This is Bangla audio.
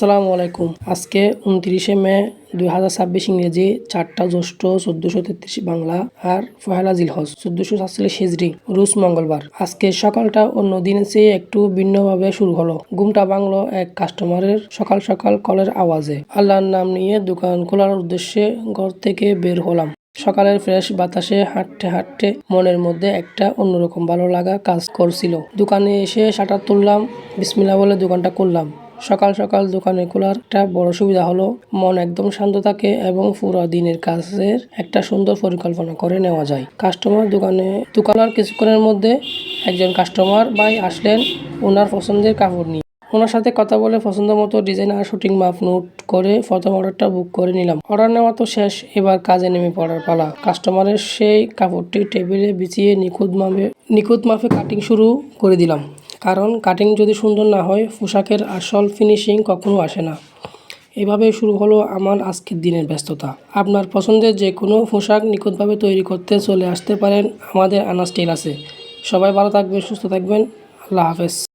আসসালামু আলাইকুম। আজকে ২৯শে মে ২০২৬ ইংরেজি, ৪টা জ্যৈষ্ঠ ১৪৩৩ বাংলা আর পহেলা জিলহজ ১৪৪৭ হিজরি, রোজ মঙ্গলবার। আজকে সকালটা অন্য দিনের চেয়ে একটু ভিন্নভাবে শুরু হলো। ঘুমটা ভাঙল এক কাস্টমারের সকাল সকাল কলের আওয়াজে। আল্লাহর নাম নিয়ে দোকান খোলার উদ্দেশ্যে ঘর থেকে বের হলাম। সকালের ফ্রেশ বাতাসে হাঁটতে হাঁটতে মনের মধ্যে একটা অন্যরকম ভালো লাগা কাজ করছিল। দোকানে এসে শাটার তুললাম, বিসমিল্লাহ বলে দোকানটা খুললাম। সকাল সকাল দোকানে খোলার একটা বড় সুবিধা হলো মন একদম শান্ত থাকে এবং পুরো দিনের কাজের একটা সুন্দর পরিকল্পনা করে নেওয়া যায়। দোকানের কিছুক্ষণের মধ্যে একজন কাস্টমার ভাই আসলেন ওনার পছন্দের কাপড় নিয়ে। ওনার সাথে কথা বলে পছন্দ মতো ডিজাইন আর শুটিং মাপ নোট করে প্রথম অর্ডারটা বুক করে নিলাম। অর্ডার নেওয়া তো শেষ, এবার কাজে নেমে পড়ার পালা। কাস্টমারের সেই কাপড়টি টেবিলে বিছিয়ে নিখুঁত মাপে কাটিং শুরু করে দিলাম। কারণ কাটিং যদি সুন্দর না হয় পোশাকের আসল ফিনিশিং কখনো আসে না। এভাবেই শুরু হলো আমার আজকের দিনের ব্যস্ততা। আপনার পছন্দের যে কোনো পোশাক নিখুঁতভাবে তৈরি করতে চলে আসতে পারেন আমাদের আনাজ টেইলার্সে। সবাই ভালো থাকবেন, সুস্থ থাকবেন। আল্লাহ হাফেজ।